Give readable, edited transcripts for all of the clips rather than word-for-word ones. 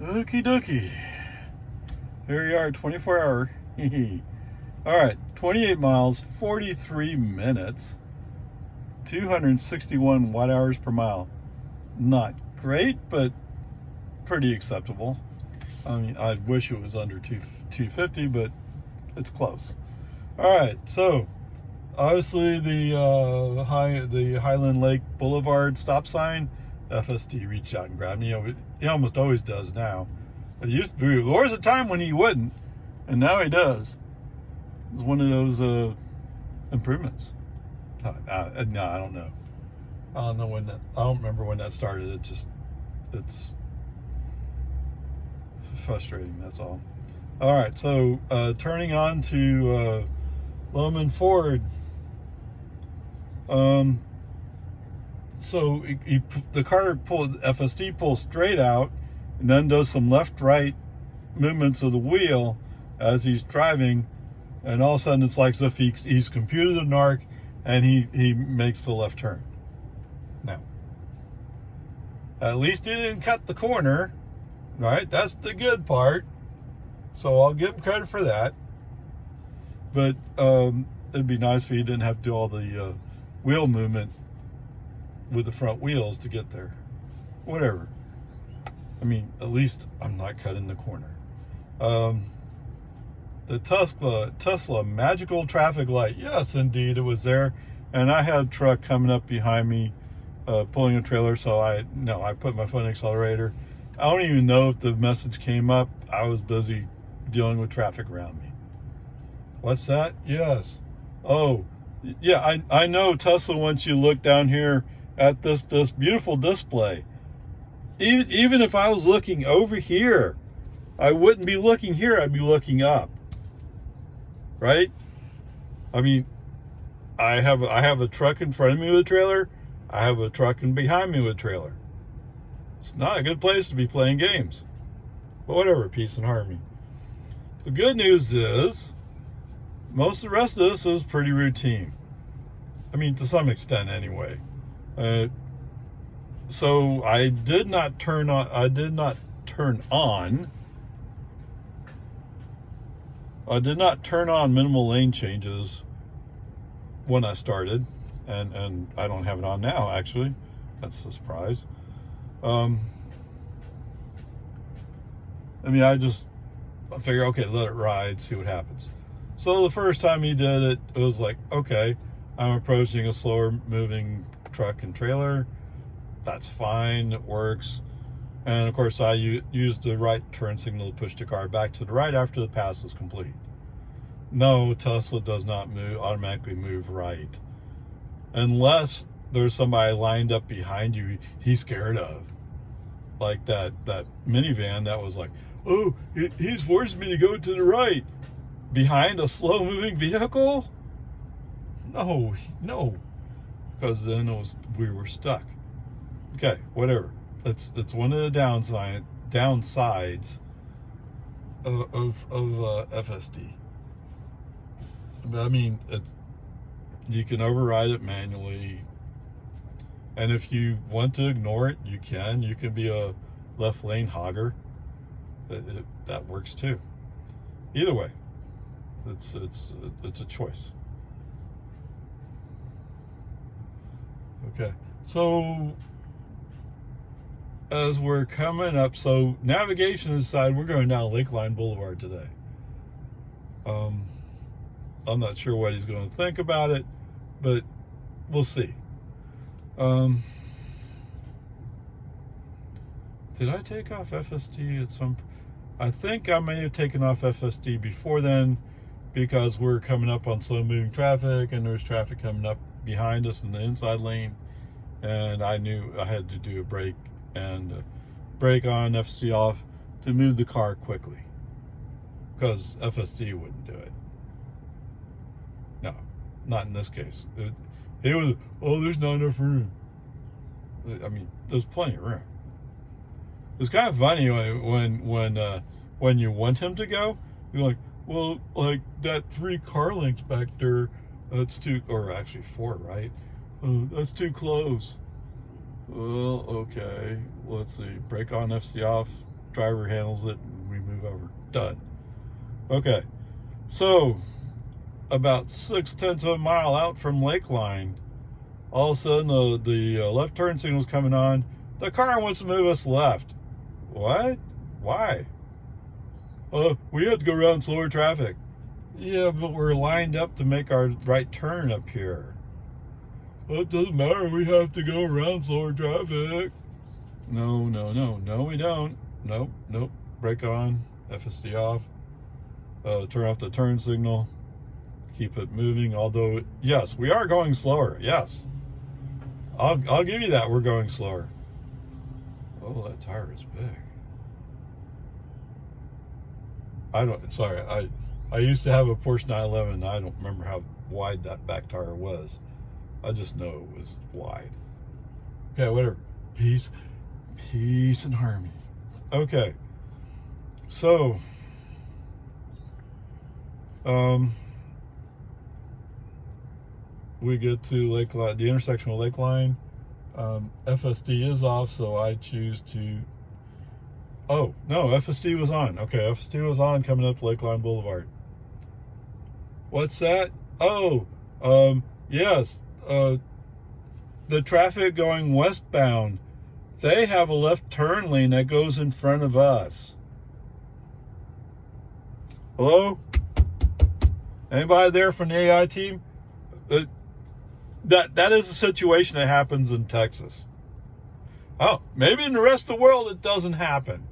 Okie dokie. Here we are, 24 hour. All right, 28 miles, 43 minutes, 261 watt hours per mile. Not great, but pretty acceptable. I mean, I wish it was under 250, but it's close. All right, so obviously the Highland Lake Boulevard stop sign, FSD reached out and grabbed me. He almost always does now. But it used to be, there was a time when he wouldn't, and now he does. It's one of those improvements. No, I don't know. I don't know when that. I don't remember when that started. It's frustrating. That's all. All right. So turning on to Loman Ford. So the car FSD pulls straight out, and then does some left-right movements of the wheel as he's driving, and all of a sudden it's like as if he's computed an arc, and he makes the left turn. Now, at least he didn't cut the corner, right? That's the good part. So I'll give him credit for that. But it'd be nice if he didn't have to do all the wheel movement with the front wheels to get there. Whatever. I mean, at least I'm not cutting the corner. The Tesla magical traffic light. Yes, indeed, it was there. And I had a truck coming up behind me, pulling a trailer, so I put my foot in the accelerator. I don't even know if the message came up. I was busy dealing with traffic around me. What's that? Yes. Oh, yeah, I know Tesla wants you to look down here at this beautiful display. Even if I was looking over here, I wouldn't be looking here, I'd be looking up. Right? I mean, I have a truck in front of me with a trailer. I have a truck in behind me with a trailer. It's not a good place to be playing games. But whatever, peace and harmony. The good news is, most of the rest of this is pretty routine. I mean, to some extent anyway. So I did not turn on minimal lane changes when I started, and I don't have it on now, actually. That's a surprise. I mean, I figure, okay, let it ride, see what happens. So the first time he did it, it was like, okay, I'm approaching a slower moving truck and trailer. That's fine, it works. And of course, I used the right turn signal to push the car back to the right after the pass was complete. No, Tesla does not automatically move right. Unless there's somebody lined up behind you he's scared of. Like that minivan that was like, oh, he's forcing me to go to the right. Behind a slow moving vehicle? No. Because then we were stuck. Okay, whatever. It's one of the downsides of FSD. But I mean, you can override it manually, and if you want to ignore it, you can. You can be a left lane hogger. That works too. Either way, it's a choice. Okay, so as we're coming up, so navigation aside, we're going down Lakeline Boulevard today. I'm not sure what he's going to think about it, but we'll see. Did I take off FSD at some? I think I may have taken off FSD before then, because we're coming up on slow moving traffic and there's traffic coming up behind us in the inside lane, and I knew I had to do a brake and brake on, FSD off, to move the car quickly, because FSD wouldn't do it. No, not in this case. It was, oh, there's not enough room. I mean, there's plenty of room. It's kind of funny when you want him to go, you're like, well, like that 3 car lengths back there, that's too, or actually 4, right? That's too close. Well, okay, let's see. Brake on, FSD off, driver handles it, and we move over. Done. Okay. So, about 6/10 of a mile out from Lakeline, all of a sudden the left turn signal's coming on. The car wants to move us left. What? Why? We have to go around slower traffic. Yeah, but we're lined up to make our right turn up here. Well, it doesn't matter. We have to go around slower traffic. No, we don't. Nope. Brake on. FSD off. Turn off the turn signal. Keep it moving. Although, yes, we are going slower. Yes. I'll give you that. We're going slower. Oh, that tire is big. I used to have a Porsche 911. I don't remember how wide that back tire was. I just know it was wide. Okay, whatever. Peace and harmony. Okay. So, we get to Lakeline, the intersection with Lakeline. FSD is off, so I choose to. Oh no, FSD was on. Okay, FSD was on coming up Lakeline Boulevard. What's that? Oh, yes. The traffic going westbound, they have a left turn lane that goes in front of us. Hello? Anybody there from the AI team? That is a situation that happens in Texas. Oh, maybe in the rest of the world it doesn't happen.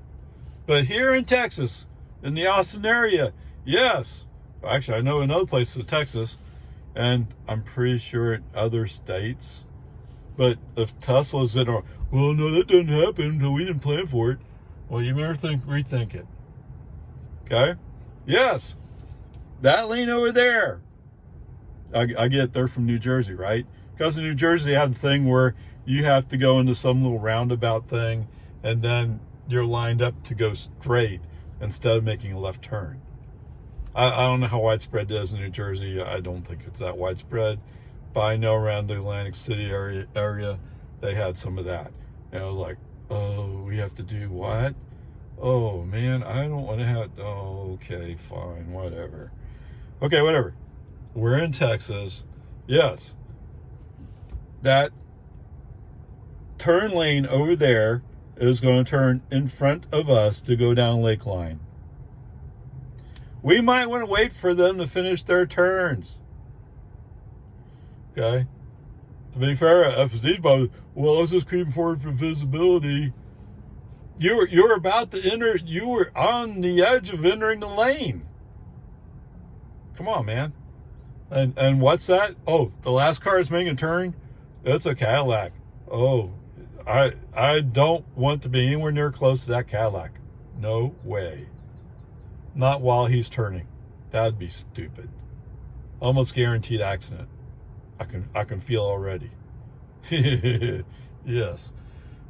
But here in Texas, in the Austin area, yes. Actually, I know in other places of Texas, and I'm pretty sure in other states. But if Tesla's in, well, no, that doesn't happen, so we didn't plan for it. Well, you better rethink it. Okay? Yes. That lane over there. I get they're from New Jersey, right? Because in New Jersey, they have the thing where you have to go into some little roundabout thing, and then you're lined up to go straight instead of making a left turn. I don't know how widespread it is in New Jersey. I don't think it's that widespread. But I know around the Atlantic City area they had some of that. And I was like, oh, we have to do what? Oh, man, I don't want to have... Oh, okay, fine, whatever. Okay, whatever. We're in Texas. Yes. That turn lane over there is going to turn in front of us to go down Lakeline. We might want to wait for them to finish their turns. Okay? To be fair, FSD, well, I was just creeping forward for visibility. You were about to enter, you were on the edge of entering the lane. Come on, man. And what's that? Oh, the last car is making a turn? It's a Cadillac. Oh, I don't want to be anywhere near close to that Cadillac. No way. Not while he's turning. That'd be stupid. Almost guaranteed accident. I can feel already. Yes.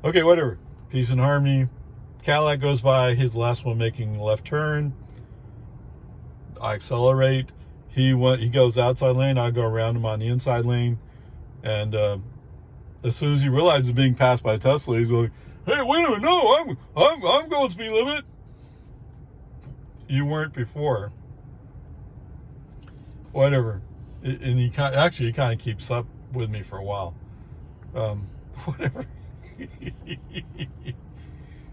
Okay, whatever. Peace and harmony. Cadillac goes by, his last one making a left turn. I accelerate. He goes outside lane. I go around him on the inside lane. And as soon as he realizes being passed by Tesla, he's going, hey, wait a minute, no, I'm going speed limit. You weren't before. Whatever. And he kind of keeps up with me for a while. Whatever.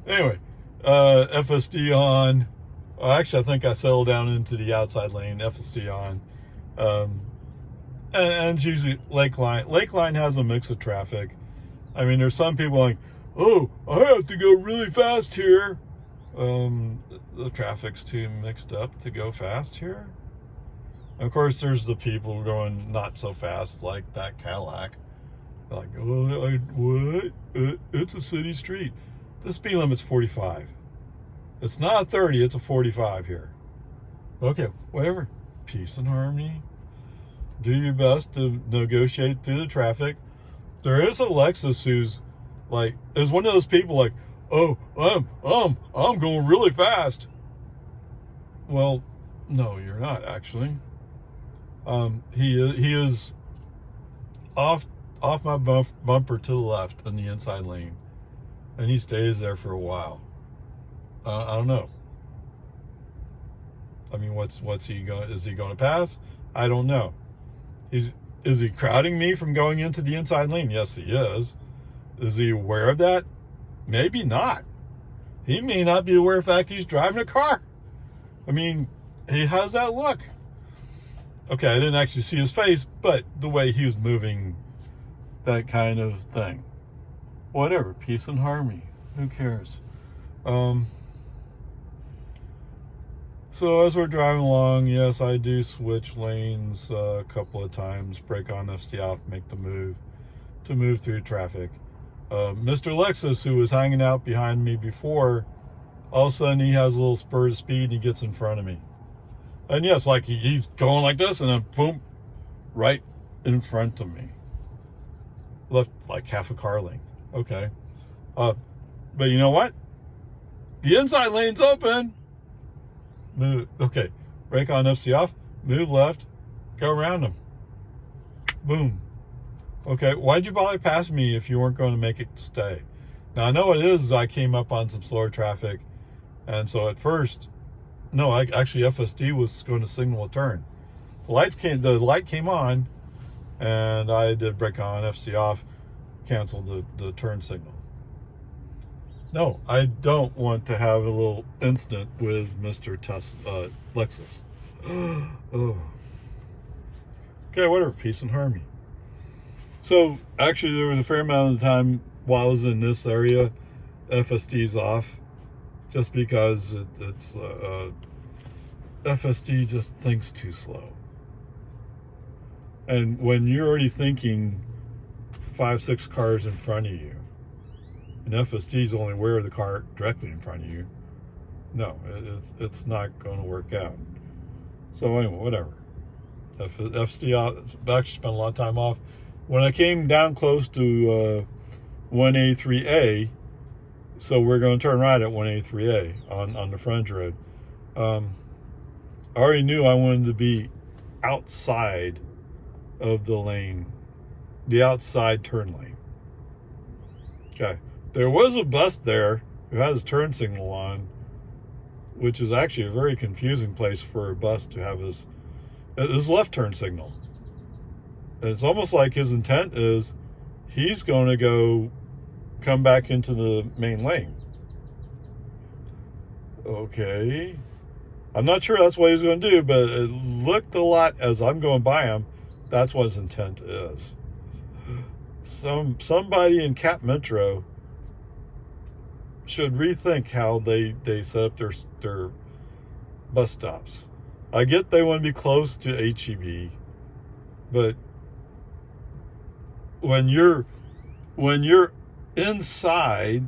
Anyway, FSD on. Actually, I think I settled down into the outside lane. FSD on. And it's usually Lakeline. Lakeline has a mix of traffic. I mean, there's some people like, oh, I have to go really fast here. The traffic's too mixed up to go fast here. Of course, there's the people going not so fast, like that Cadillac. They're like, oh, what? It's a city street. The speed limit's 45. It's not a 30, it's a 45 here. Okay, whatever. Peace and harmony. Do your best to negotiate through the traffic. There is a Lexus who's like, is one of those people like, oh, I'm going really fast. Well, no, you're not actually. He is off my bumper to the left in the inside lane, and he stays there for a while. I don't know. I mean, what's he going? Is he going to pass? I don't know. Is he crowding me from going into the inside lane? Yes, he is. Is he aware of that? Maybe not. He may not be aware of the fact he's driving a car. I mean, he has that look. Okay, I didn't actually see his face, but the way he was moving, that kind of thing. Whatever, peace and harmony. Who cares? So as we're driving along, yes, I do switch lanes a couple of times, brake on, FCD off, make the move to move through traffic. Mr. Lexus, who was hanging out behind me before, all of a sudden he has a little spurt of speed and he gets in front of me. And yes, like he's going like this and then boom, right in front of me. Left like half a car length. Okay. But you know what? The inside lane's open. Move. Okay. Brake on, FCD off. Move left. Go around him. Boom. Okay. Why'd you bother passing me if you weren't going to make it stay? Now, I know what it is I came up on some slower traffic. And so at first, no, actually FSD was going to signal a turn. The light came on, and I did brake on, FCD off, canceled the turn signal. No, I don't want to have a little incident with Mr. Lexus. Oh. Okay, whatever, peace and harmony. So, actually, there was a fair amount of the time while I was in this area, FSD's off, just because it's FSD just thinks too slow. And when you're already thinking 5-6 cars in front of you, and FSD is only aware of the car directly in front of you, no, it's not going to work out. So anyway, whatever. FSD out. I actually spent a lot of time off. When I came down close to 183A, so we're going to turn right at 183A on the frontage road. I already knew I wanted to be outside of the lane, the outside turn lane. Okay. There was a bus there who had his turn signal on, which is actually a very confusing place for a bus to have his left turn signal. And it's almost like his intent is he's going to come back into the main lane. Okay. I'm not sure that's what he's going to do, but it looked a lot as I'm going by him. That's what his intent is. Somebody in Cap Metro should rethink how they set up their bus stops. I get they want to be close to HEB, but when you're inside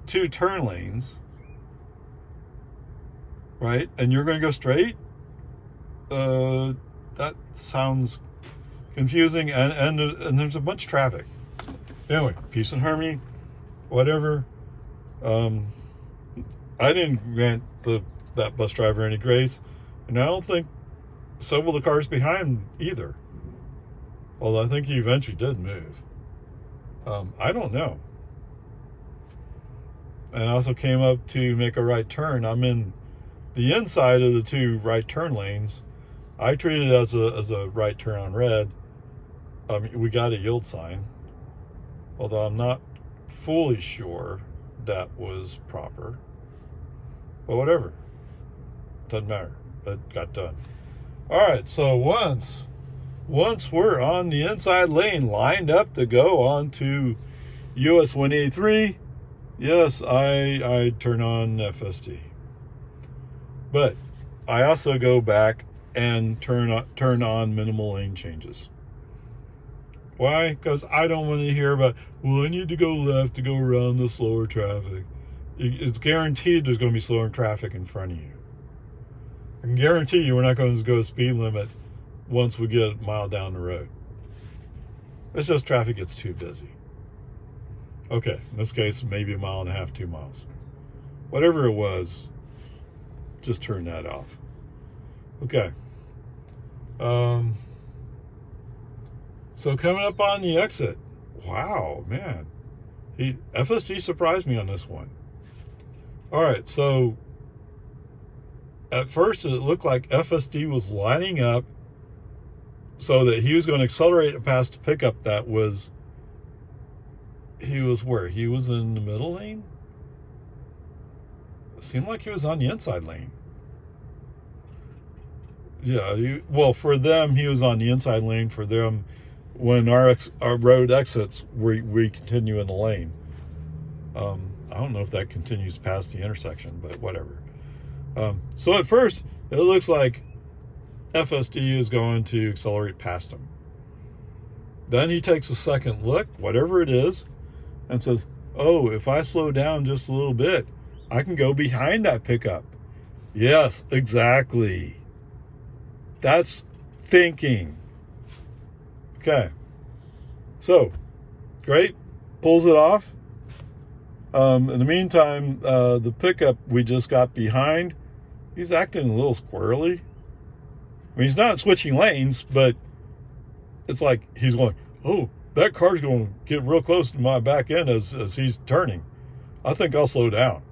2 turn lanes, right, and you're going to go straight, that sounds confusing, and there's a bunch of traffic. Anyway, peace and harmony, whatever. I didn't grant that bus driver any grace, and I don't think several of the cars behind either. Although I think he eventually did move. I don't know. And I also came up to make a right turn. I'm in the inside of the 2 right turn lanes. I treat it as a right turn on red. We got a yield sign, although I'm not fully sure that was proper. But whatever, doesn't matter. It got done. All right, so once we're on the inside lane, lined up to go on to US 183, yes, I turn on FSD. But I also go back and turn on minimal lane changes. Why? Because I don't want to hear about, well, I need to go left to go around the slower traffic. It's guaranteed there's going to be slower traffic in front of you. I can guarantee you we're not going to go speed limit once we get a mile down the road. It's just traffic gets too busy. Okay, in this case, maybe 1.5 miles, 2 miles. Whatever it was, just turn that off. Okay. So coming up on the exit, wow, man. FSD surprised me on this one. All right, so at first it looked like FSD was lining up so that he was going to accelerate it past a pickup that was, he was where? He was in the middle lane? It seemed like he was on the inside lane. Yeah, well, for them, he was on the inside lane. For them, when our road exits, we continue in the lane. I don't know if that continues past the intersection, but whatever. So at first, it looks like FSD is going to accelerate past him. Then he takes a second look, whatever it is, and says, oh, if I slow down just a little bit, I can go behind that pickup. Yes, exactly. That's thinking. Okay. So, great. Pulls it off. In the meantime, the pickup we just got behind, he's acting a little squirrely. I mean, he's not switching lanes, but it's like he's going, oh, that car's going to get real close to my back end as he's turning. I think I'll slow down.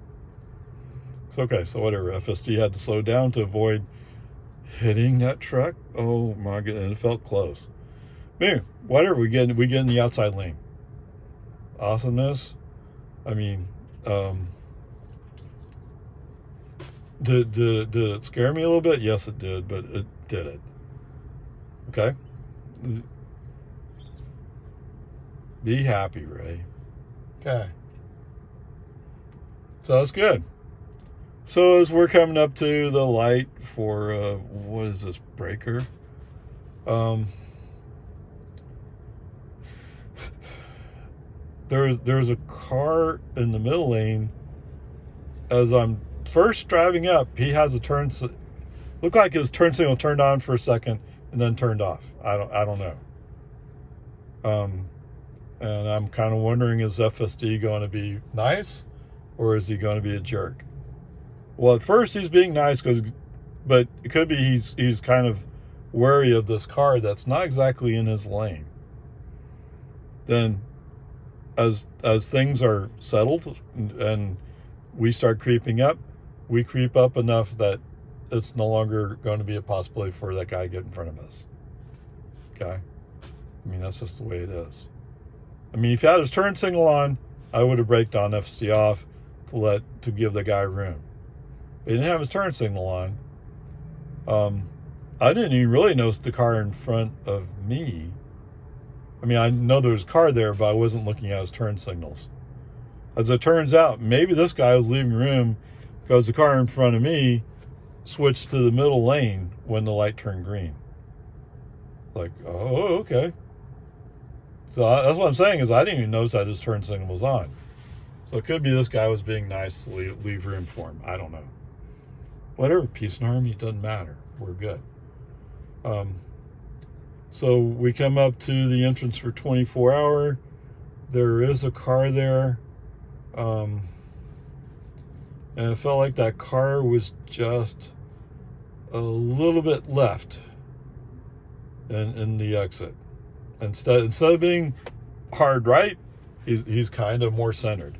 It's okay, so whatever. FSD had to slow down to avoid hitting that truck. Oh my goodness, it felt close. Anyway, whatever, we get in the outside lane. Awesomeness. I mean, did it scare me a little bit? Yes, it did, but it did it. Okay. Be happy, Ray. Okay. So that's good. So as we're coming up to the light for, what is this, breaker? There's a car in the middle lane. As I'm first driving up, he has a turn. Looked like his turn signal turned on for a second and then turned off. I don't know. And I'm kind of wondering, is FSD going to be nice, or is he going to be a jerk? Well, at first he's being nice, but it could be he's kind of wary of this car that's not exactly in his lane. Then, as things are settled and we start creeping up, we creep up enough that it's no longer going to be a possibility for that guy to get in front of us. Okay? I mean, that's just the way it is. I mean, if he had his turn signal on, I would have braked on FSD off to give the guy room. He didn't have his turn signal on. I didn't even really notice the car in front of me. I mean, I know there was a car there, but I wasn't looking at his turn signals. As it turns out, maybe this guy was leaving room because the car in front of me switched to the middle lane when the light turned green. Like, oh, okay. So that's what I'm saying, is I didn't even notice that his turn signal was on. So it could be this guy was being nice to leave room for him. I don't know. Whatever, peace and harmony, it doesn't matter. We're good. So we come up to the entrance for 24 hour. There is a car there. And it felt like that car was just a little bit left in the exit. Instead of being hard right, he's kind of more centered.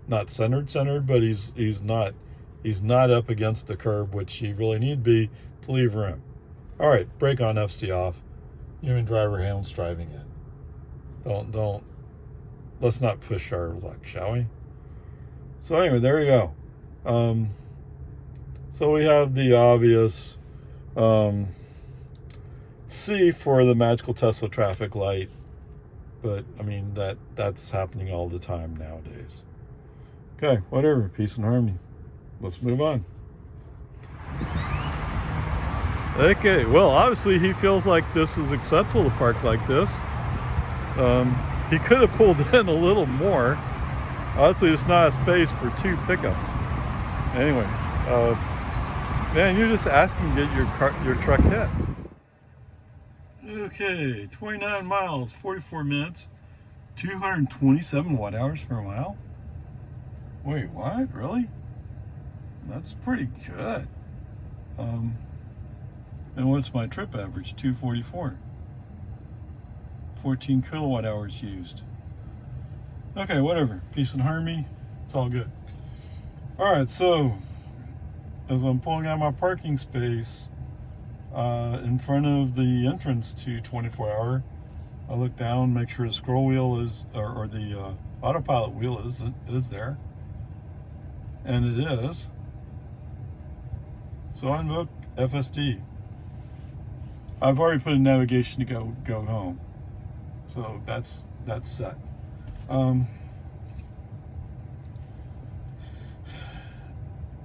Not centered, but he's not up against the curb, which he really need be to leave room. All right, brake on, FSD off. Human driver handles driving in. Don't. Let's not push our luck, shall we? So anyway, there you go. So we have the obvious C for the magical Tesla traffic light, but I mean that's happening all the time nowadays. Okay, whatever, peace and harmony. Let's move on. Okay, well, obviously he feels like this is acceptable to park like this. He could have pulled in a little more. Obviously, it's not a space for two pickups. Anyway, man, you're just asking to get your truck hit. Okay, 29 miles, 44 minutes, 227 watt hours per mile. Wait, what? Really? That's pretty good. And what's my trip average? 244. 14 kilowatt hours used. Okay, whatever. Peace and harmony. It's all good. All right, so as I'm pulling out my parking space in front of the entrance to 24 Hour, I look down, make sure the scroll wheel is, or the autopilot wheel is there, and it is. So I invoke FSD. I've already put in navigation to go home, so that's set.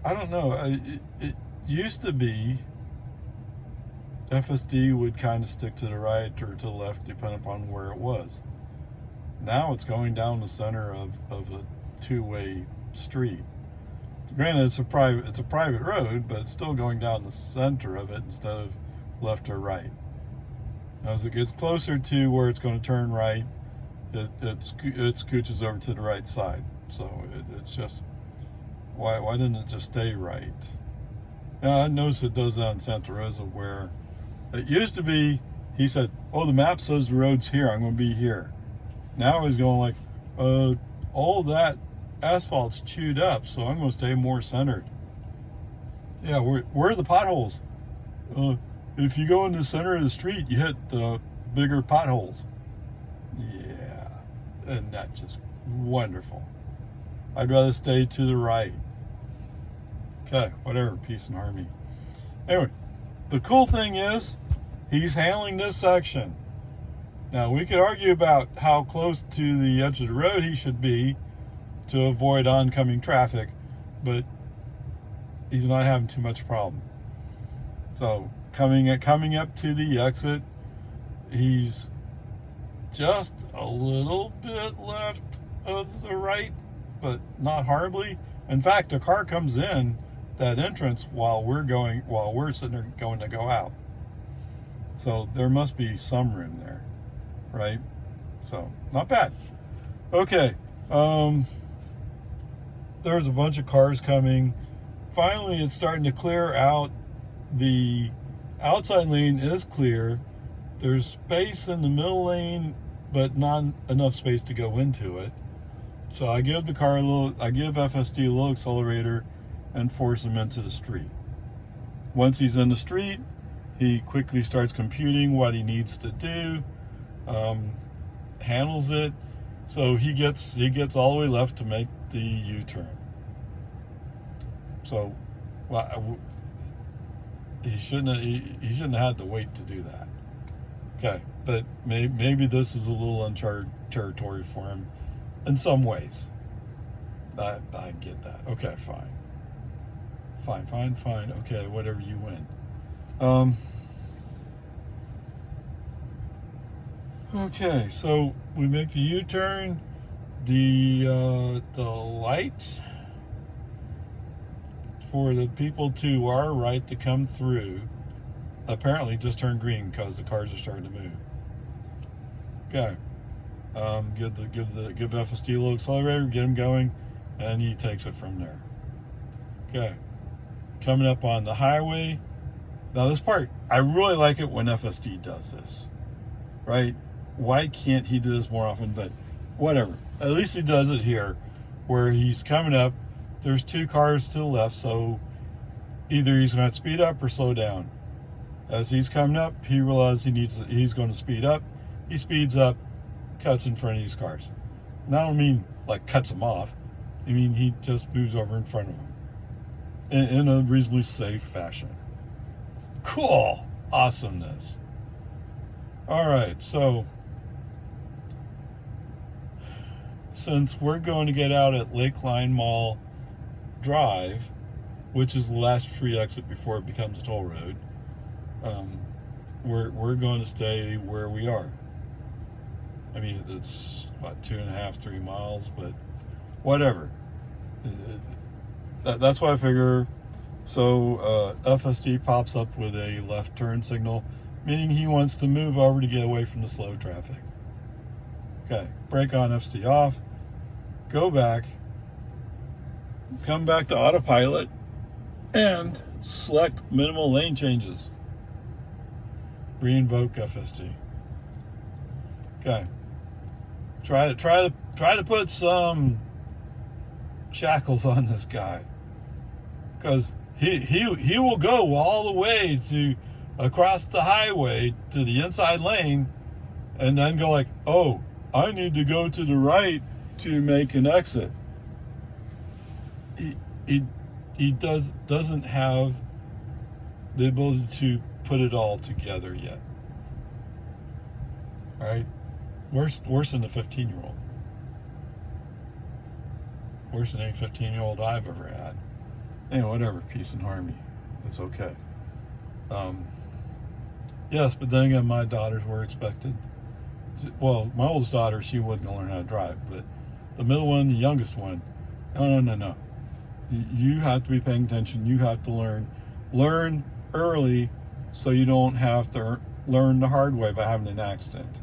I don't know. It used to be FSD would kind of stick to the right or to the left, depending upon where it was. Now it's going down the center of a two-way street. Granted, it's a private road, but it's still going down the center of it instead of left or right. As it gets closer to where it's going to turn right, it scooches over to the right side. So it's just, why didn't it just stay right? Now, I noticed it does that in Santa Rosa, where it used to be, he said, oh, the map says the road's here, I'm going to be here. Now he's going like, all that asphalt's chewed up, so I'm going to stay more centered. Yeah, where are the potholes? If you go in the center of the street, you hit the bigger potholes. Yeah, and that's just wonderful. I'd rather stay to the right. Okay, whatever, peace and harmony. Anyway, the cool thing is, he's handling this section. Now, we could argue about how close to the edge of the road he should be to avoid oncoming traffic, but he's not having too much problem. So, coming up to the exit, he's just a little bit left of the right, but not horribly. In fact, a car comes in that entrance while we're sitting there going to go out. So there must be some room there, right? So not bad. Okay. There's a bunch of cars coming. Finally, it's starting to clear out. The outside lane is clear. There's space in the middle lane, but not enough space to go into it. So I give FSD a little accelerator and force him into the street. Once he's in the street, he quickly starts computing what he needs to do, handles it, so he gets all the way left to make the U-turn. So, well, he shouldn't have had to wait to do that. Okay, but maybe this is a little uncharted territory for him in some ways. I get that. Okay, fine. Okay, whatever, you win. Okay, so we make the U-turn. The light for the people to our right to come through apparently just turned green because the cars are starting to move. Okay. Give FSD a little accelerator, get him going, and he takes it from there. Okay. Coming up on the highway. Now this part, I really like it when FSD does this, right? Why can't he do this more often? But whatever. At least he does it here, where he's coming up. There's two cars to the left, so either he's going to speed up or slow down. As he's coming up, he realizes he's going to speed up. He speeds up, cuts in front of these cars. And I don't mean like cuts them off. I mean he just moves over in front of them in a reasonably safe fashion. Cool. Awesomeness. All right, so since we're going to get out at Lakeline Mall Drive, which is the last free exit before it becomes a toll road, we're going to stay where we are. I mean, it's about 2.5, 3 miles, but whatever. That's why I figure. So FSD pops up with a left turn signal, meaning he wants to move over to get away from the slow traffic. Okay, brake on, FSD off, go back, come back to autopilot, and select minimal lane changes. Re-invoke FSD. Okay. Try to put some shackles on this guy. because he will go all the way to across the highway to the inside lane, and then go like, oh, I need to go to the right to make an exit. He doesn't have the ability to put it all together yet. All right, worse than a 15-year-old. Worse than any 15-year-old I've ever had. Anyway, whatever, peace and harmony. It's okay. Yes, but then again, my daughters were expected to, well, my oldest daughter, she wasn't going to learn how to drive, but the middle one, the youngest one, no. You have to be paying attention. You have to learn early so you don't have to learn the hard way by having an accident.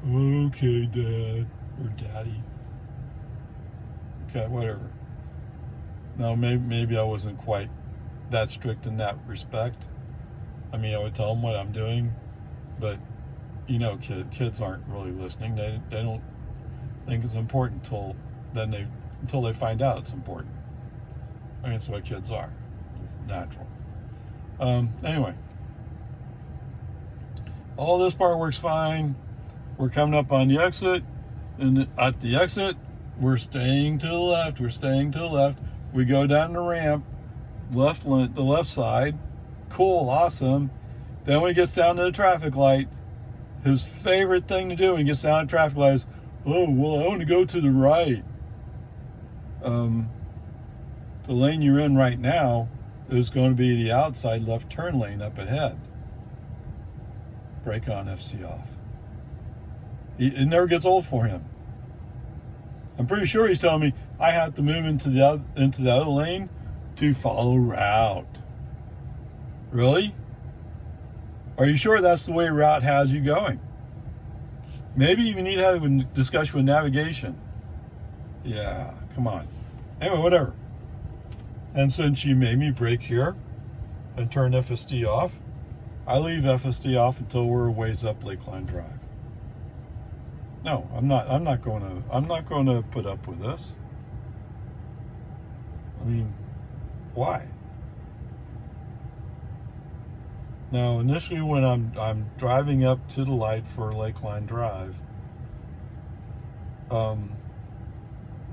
Okay, Dad, or Daddy. Okay, whatever. No, maybe I wasn't quite that strict in that respect. I mean, I would tell them what I'm doing, but you know, kids aren't really listening. They don't think it's important until they find out it's important. I mean, that's the way kids are. It's natural. Anyway, all this part works fine. We're coming up on the exit, and at the exit, we're staying to the left. We go down the ramp, the left side. Cool, awesome. Then when he gets down to the traffic light, his favorite thing to do when he gets down to the traffic light is, oh, well, I want to go to the right. The lane you're in right now is going to be the outside left turn lane up ahead. Brake on, FC off. It never gets old for him. I'm pretty sure he's telling me I have to move into the other lane to follow route. Really? Are you sure that's the way route has you going? Maybe you need to have a discussion with navigation. Yeah, come on. Anyway, whatever. And since you made me brake here and turn FSD off, I leave FSD off until we're a ways up Lakeline Drive. No, I'm not going to put up with this. I mean, why? Now, initially when I'm driving up to the light for Lakeline Drive,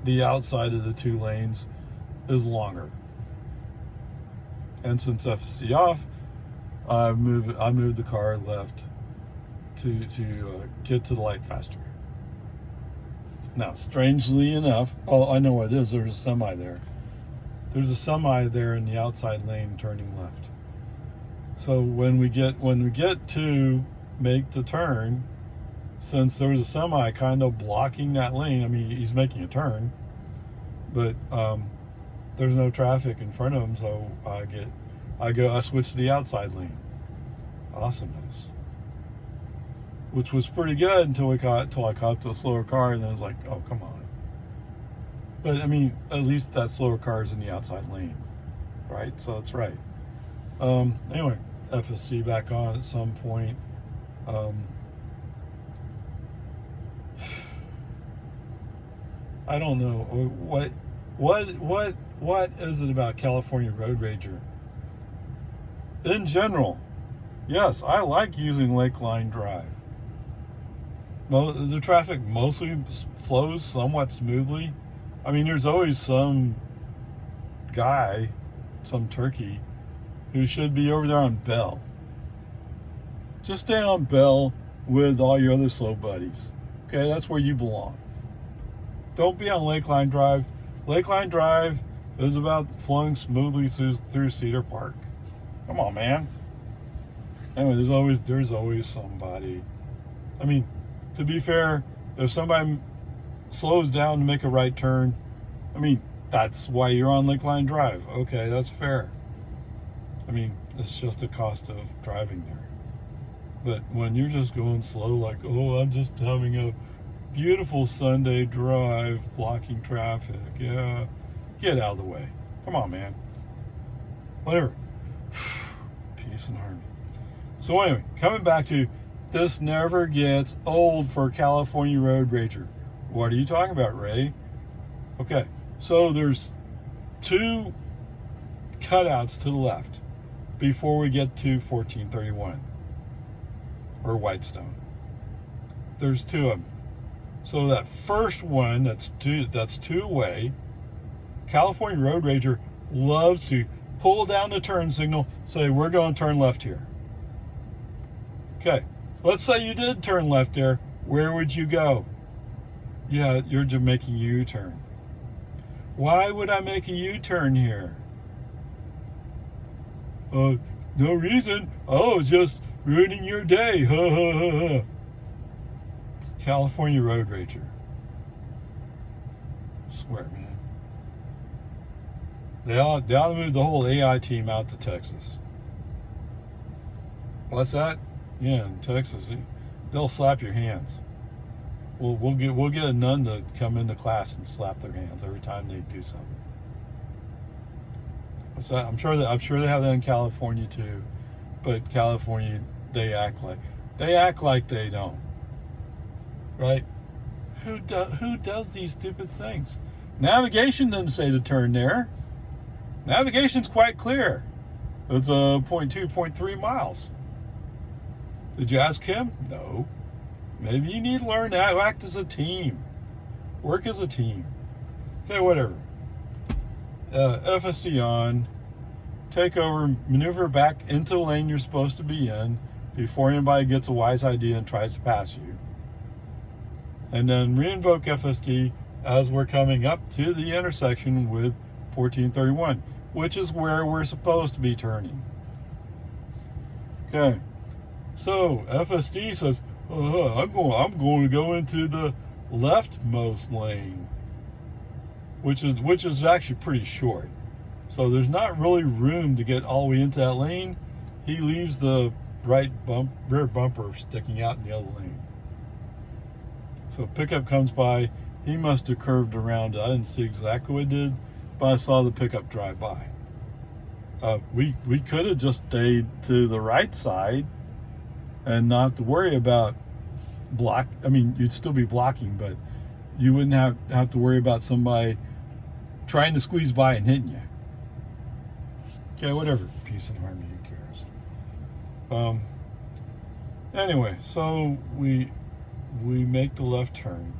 the outside of the two lanes is longer. And since FSD off, I moved the car left to get to the light faster. Now, strangely enough, oh, I know what it is. There's a semi there. There's a semi there in the outside lane turning left. So when we get to make the turn, since there was a semi kind of blocking that lane, I mean, he's making a turn, but there's no traffic in front of him, so I switch to the outside lane. Awesomeness. Which was pretty good until I caught up to a slower car, and then it was like, oh, come on. But I mean, at least that slower car is in the outside lane, right? So it's right. Anyway, FSC back on at some point. I don't know what is it about California Road Rager? In general, yes, I like using Lakeline Drive. The traffic mostly flows somewhat smoothly. I mean, there's always some guy, some turkey, who should be over there on Bell. Just stay on Bell with all your other slow buddies. Okay, that's where you belong. Don't be on Lakeline Drive. Lakeline Drive is about flowing smoothly through Cedar Park. Come on, man. Anyway, there's always somebody. I mean, to be fair, if somebody slows down to make a right turn, I mean, that's why you're on Lakeline Drive. Okay, that's fair. I mean, it's just a cost of driving there. But when you're just going slow, like, oh, I'm just having a beautiful Sunday drive, blocking traffic, yeah, get out of the way. Come on, man. Whatever. Peace and harmony. So anyway, coming back to, this never gets old for California Road Rager. What are you talking about, Ray? Okay, so there's two cutouts to the left before we get to 1431 or Whitestone. There's two of them. So that first one, that's two-way. California Road Rager loves to pull down the turn signal, say we're going to turn left here. Okay, let's say you did turn left there. Where would you go? Yeah, you're just making a U-turn. Why would I make a U-turn here? No reason. Oh, it's just ruining your day. Ha ha ha ha. California Road Rager. I swear, man. They ought to move the whole AI team out to Texas. What's that? Yeah, in Texas, they'll slap your hands. We'll get a nun to come into class and slap their hands every time they do something. What's that? I'm sure they have that in California too, but California they act like they don't, right? Who does these stupid things? Navigation doesn't say to turn there. Navigation's quite clear. It's 0.2, 0.3 miles. Did you ask him? No. Maybe you need to learn how to act as a team. Work as a team. Okay, whatever. FSD on. Take over, maneuver back into the lane you're supposed to be in before anybody gets a wise idea and tries to pass you. And then reinvoke FSD as we're coming up to the intersection with 1431, which is where we're supposed to be turning. Okay. So FSD says, I'm going to go into the leftmost lane, which is actually pretty short. So there's not really room to get all the way into that lane. He leaves the rear bumper sticking out in the other lane. So pickup comes by. He must have curved around. I didn't see exactly what he did, but I saw the pickup drive by. We could have just stayed to the right side and not have to worry about you'd still be blocking, but you wouldn't have to worry about somebody trying to squeeze by and hitting you. Okay, whatever. Peace and harmony, who cares? Anyway, so we make the left turn.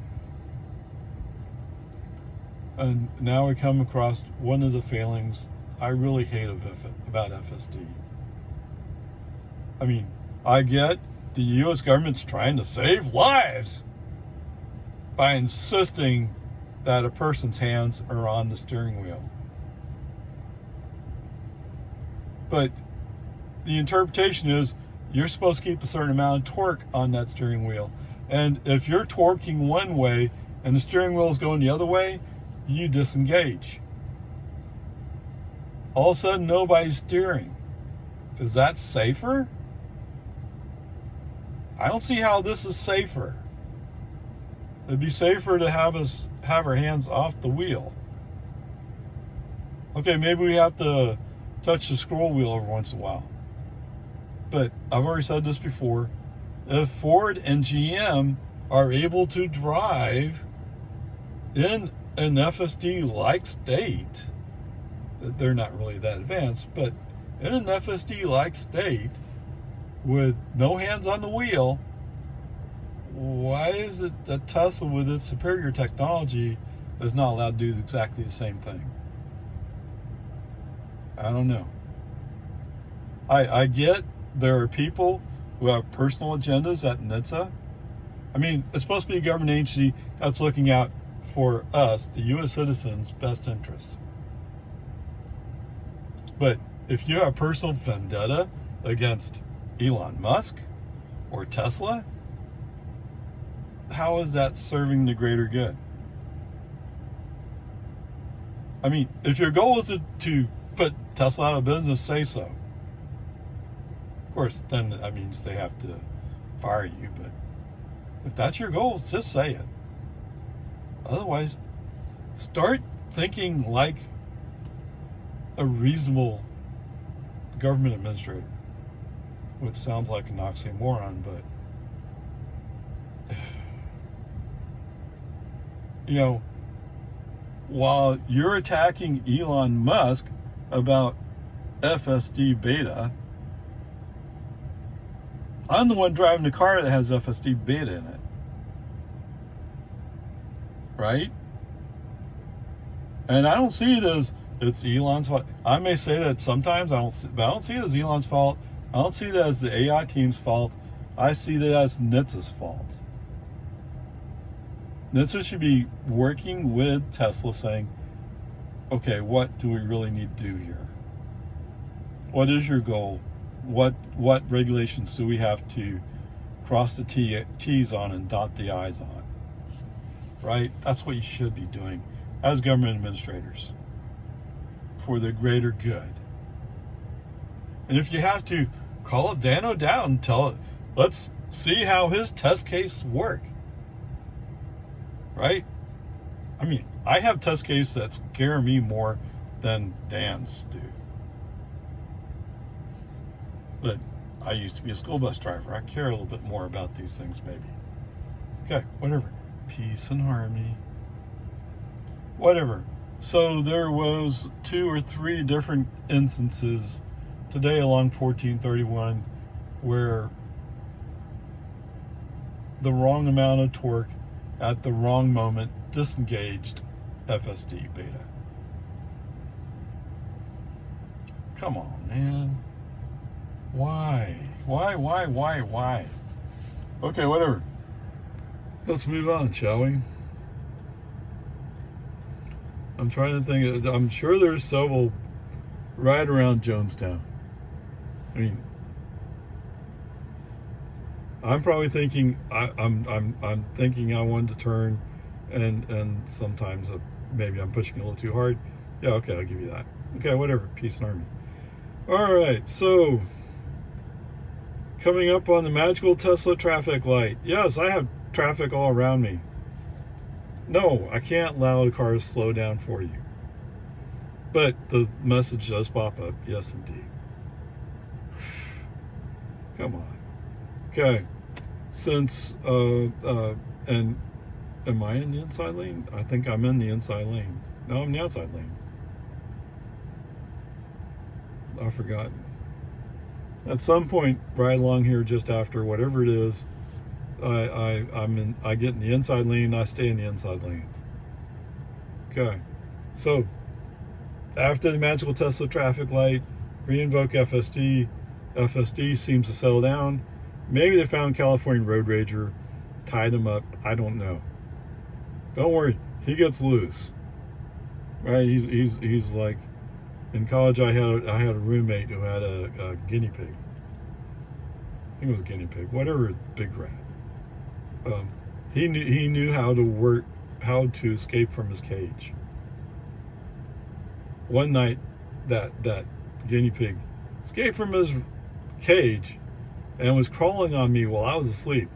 And now we come across one of the failings I really hate about FSD. I mean, I get the U.S. government's trying to save lives by insisting that a person's hands are on the steering wheel. But the interpretation is you're supposed to keep a certain amount of torque on that steering wheel. And if you're torquing one way and the steering wheel is going the other way, you disengage. All of a sudden, nobody's steering. Is that safer? I don't see how this is safer. It'd be safer to have our hands off the wheel. Okay, maybe we have to touch the scroll wheel every once in a while. But I've already said this before. If Ford and GM are able to drive in an FSD-like state, they're not really that advanced, but in an FSD-like state with no hands on the wheel, why is it that Tesla with its superior technology is not allowed to do exactly the same thing? I don't know. I get there are people who have personal agendas at NHTSA. I mean, it's supposed to be a government agency that's looking out for us, the U.S. citizens' best interests. But if you have a personal vendetta against Elon Musk or Tesla, how is that serving the greater good? I mean, if your goal is to put Tesla out of business, say so. Of course, then that means they have to fire you, but if that's your goal, just say it. Otherwise, start thinking like a reasonable government administrator, which sounds like an oxymoron, but you know, while you're attacking Elon Musk about FSD beta. I'm the one driving the car that has FSD beta in it. Right? And I don't see it as it's Elon's fault. I may say that sometimes, but I don't see it as Elon's fault. I don't see it as the AI team's fault. I see it as NHTSA's fault. NHTSA should be working with Tesla saying, okay, what do we really need to do here? What is your goal? What regulations do we have to cross the T's on and dot the I's on? Right? That's what you should be doing as government administrators for the greater good. And if you have to, call up Dan O'Dowd and tell it, let's see how his test case work. Right? I mean, I have test cases that scare me more than Dan's do. But I used to be a school bus driver. I care a little bit more about these things, maybe. Okay, whatever. Peace and harmony. Whatever. So there was 2 or 3 different instances today along 1431 where the wrong amount of torque at the wrong moment disengaged FSD beta. Come on, man. Why? Why? Okay, whatever. Let's move on, shall we? I'm trying to think. I'm sure there's several right around Jonestown. I mean, I'm probably thinking I'm thinking I wanted to turn, and sometimes maybe I'm pushing a little too hard. Yeah, okay, I'll give you that. Okay, whatever. Peace and harmony. All right, so coming up on the magical Tesla traffic light. Yes, I have traffic all around me. No, I can't allow the cars to slow down for you. But the message does pop up. Yes, indeed. Come on. Okay. Since, and am I in the inside lane? I think I'm in the inside lane. No, I'm in the outside lane. I forgot. At some point, right along here, just after whatever it is, I get in the inside lane. I stay in the inside lane. Okay, so after the magical Tesla traffic light, reinvoke FSD. FSD seems to settle down. Maybe they found California road rager, tied him up. I don't know. Don't worry, he gets loose. Right? He's like, in college I had a roommate who had a guinea pig. I think it was a guinea pig, whatever, big rat. He knew how to escape from his cage. One night, that guinea pig escaped from his cage and was crawling on me while I was asleep.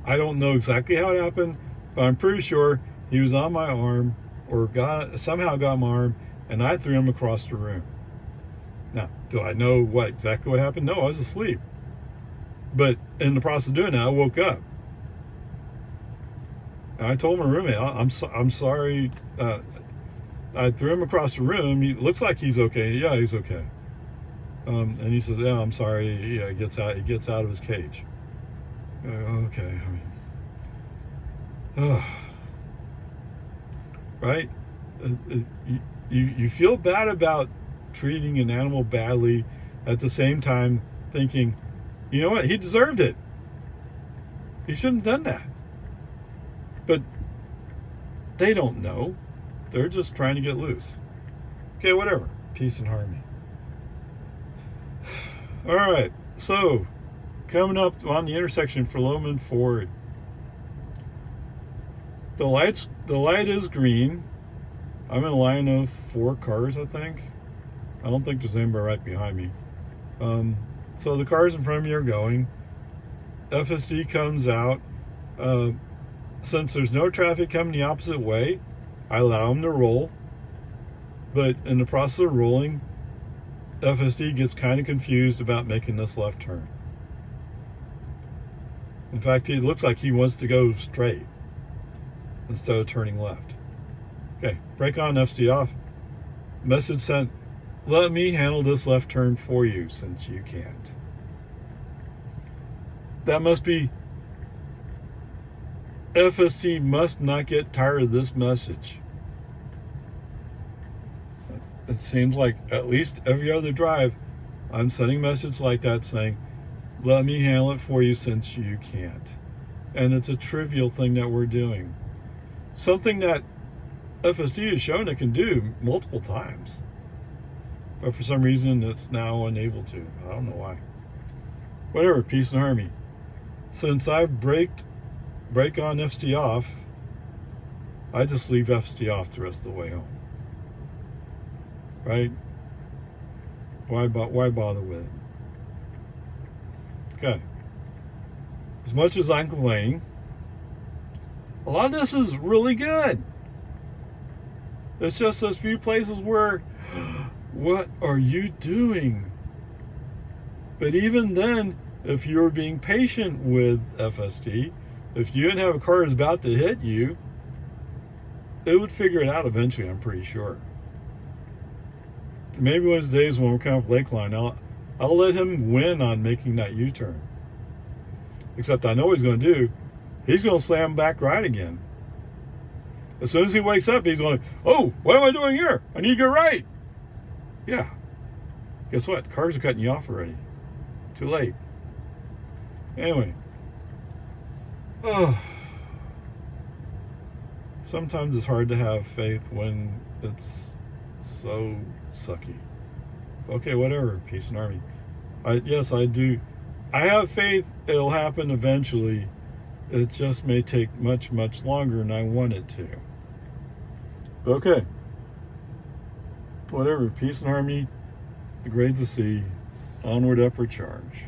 I don't know exactly how it happened, but I'm pretty sure he was on my arm or somehow got my arm, and I threw him across the room. Now, do I know exactly what happened? No, I was asleep. But in the process of doing that, I woke up. And I told my roommate, I'm sorry. I threw him across the room. He looks like he's okay. Yeah, he's okay. And he says, yeah, I'm sorry. Yeah, he gets out of his cage. Okay. Right? You feel bad about treating an animal badly, at the same time thinking, you know what, he deserved it. He shouldn't have done that. But they don't know. They're just trying to get loose. Okay, whatever. Peace and harmony. All right, so coming up on the intersection for Loman Ford. The light is green. I'm in a line of 4 cars, I think. I don't think there's anybody right behind me. So the cars in front of me are going. FSD comes out. Since there's no traffic coming the opposite way, I allow them to roll. But in the process of rolling, FSD gets kind of confused about making this left turn. In fact, it looks like he wants to go straight instead of turning left. Okay, brake on, FSD off. Message sent, let me handle this left turn for you since you can't. That must be, FSC must not get tired of this message. It seems like at least every other drive, I'm sending messages like that saying, let me handle it for you since you can't. And it's a trivial thing that we're doing. Something that FSD has shown it can do multiple times. But for some reason, it's now unable to. I don't know why. Whatever, peace and harmony. Since I've brake on FSD off, I just leave FSD off the rest of the way home. Right? Why bother with it? Okay. As much as I'm complaining, a lot of this is really good. It's just those few places where, what are you doing? But even then, if you're being patient with FSD, if you didn't have a car that's about to hit you, it would figure it out eventually, I'm pretty sure. Maybe one of these days when we're coming up Lakeline, I'll let him win on making that U-turn. Except I know what he's going to do. He's going to slam back right again. As soon as he wakes up, he's going, oh, what am I doing here? I need to go right. Yeah. Guess what? Cars are cutting you off already. Too late. Anyway. Oh. Sometimes it's hard to have faith when it's so sucky. Okay, whatever. Peace and harmony. Yes, I do. I have faith it'll happen eventually. It just may take much, much longer than I want it to. Okay. Whatever. Peace and harmony. The grades of C. Onward, upward charge.